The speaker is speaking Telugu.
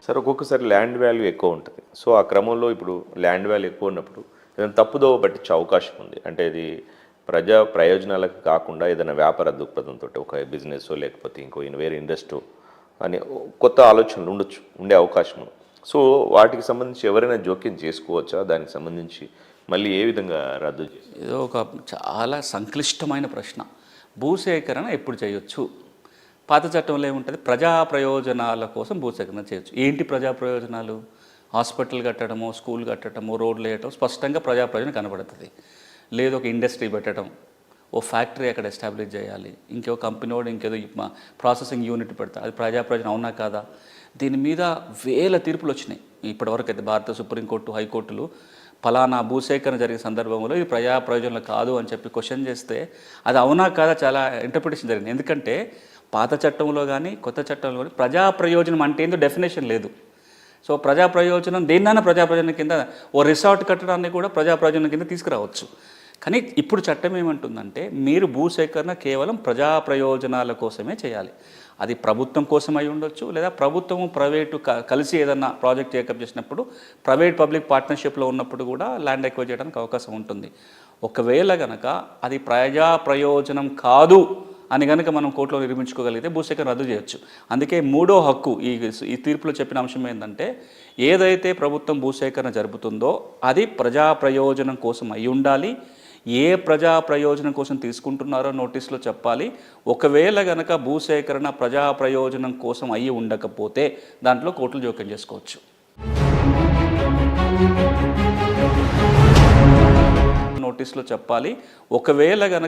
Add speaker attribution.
Speaker 1: సార్ ఒక్కొక్కసారి ల్యాండ్ వాల్యూ ఎక్కువ ఉంటుంది. సో ఆ క్రమంలో ఇప్పుడు ల్యాండ్ వాల్యూ ఎక్కువ ఉన్నప్పుడు ఏదైనా తప్పుదోవ పట్టించే అవకాశం ఉంది. అంటే ఇది ప్రజా ప్రయోజనాలకు కాకుండా ఏదైనా వ్యాపార దృక్పథంతో ఒక బిజినెస్ లేకపోతే ఇంకో వేరే ఇండస్ట్రీ అని కొత్త ఆలోచనలు ఉండే అవకాశం ఉంది. సో వాటికి సంబంధించి ఎవరైనా జోక్యం చేసుకోవచ్చా? దానికి సంబంధించి మళ్ళీ ఏ విధంగా రద్దు చేస్తారు?
Speaker 2: ఇది ఒక చాలా సంక్లిష్టమైన ప్రశ్న. భూసేకరణ ఎప్పుడు చేయొచ్చు? పాత చట్టంలో ఏముంటుంది? ప్రజా ప్రయోజనాల కోసం భూసేకరణ చేయొచ్చు. ఏంటి ప్రజా ప్రయోజనాలు? హాస్పిటల్ కట్టడము, స్కూల్ కట్టడము, రోడ్లు వేయటం స్పష్టంగా ప్రజా ప్రయోజనం కనబడుతుంది. లేదు ఒక ఇండస్ట్రీ పెట్టడం, ఓ ఫ్యాక్టరీ అక్కడ ఎస్టాబ్లిష్ చేయాలి, ఇంకో కంపెనీ వాడు ఇంకేదో ప్రాసెసింగ్ యూనిట్ పెడతా, అది ప్రజా ప్రయోజనం అవునా కాదా? దీని మీద వేల తీర్పులు వచ్చినాయి ఇప్పటివరకు అయితే. భారత సుప్రీంకోర్టు, హైకోర్టులు ఫలానా భూసేకరణ జరిగే సందర్భంలో ఇది ప్రజా ప్రయోజనాలు కాదు అని చెప్పి క్వశ్చన్ చేస్తే అది అవునా కాదా చాలా ఇంటర్ప్రిటేషన్ జరిగింది. ఎందుకంటే పాత చట్టంలో కానీ కొత్త చట్టంలో కానీ ప్రజా ప్రయోజనం అంటే ఏందో డెఫినేషన్ లేదు. సో ప్రజా ప్రయోజనం దేన్నైనా ప్రజా ప్రయోజనం కింద, ఓ రిసార్ట్ కట్టడాన్ని కూడా ప్రజా ప్రయోజనం కింద తీసుకురావచ్చు. కానీ ఇప్పుడు చట్టం ఏమంటుందంటే మీరు భూసేకరణ కేవలం ప్రజా ప్రయోజనాల కోసమే చేయాలి. అది ప్రభుత్వం కోసం అయి ఉండొచ్చు, లేదా ప్రభుత్వము ప్రైవేటు కలిసి ఏదన్నా ప్రాజెక్ట్ టేకప్ చేసినప్పుడు ప్రైవేట్ పబ్లిక్ పార్ట్నర్షిప్లో ఉన్నప్పుడు కూడా ల్యాండ్ ఎక్వైర్ చేయడానికి అవకాశం ఉంటుంది. ఒకవేళ కనుక అది ప్రజా ప్రయోజనం కాదు అని కనుక మనం కోర్టులో నిర్మించుకోగలిగితే భూసేకరణ రద్దు చేయొచ్చు. అందుకే మూడో హక్కు ఈ తీర్పులో చెప్పిన అంశం ఏంటంటే ఏదైతే ప్రభుత్వం భూసేకరణ జరుపుతుందో అది ప్రజా ప్రయోజనం కోసం అయి ఉండాలి. ఏ ప్రజా ప్రయోజనం కోసం తీసుకుంటున్నారో నోటీసులో చెప్పాలి. ఒకవేళ గనక భూసేకరణ ప్రజా ప్రయోజనం కోసం అయ్యి ఉండకపోతే దాంట్లో కోర్టులు జోక్యం చేసుకోవచ్చు. నోటీసులో చెప్పాలి. ఒకవేళ గనక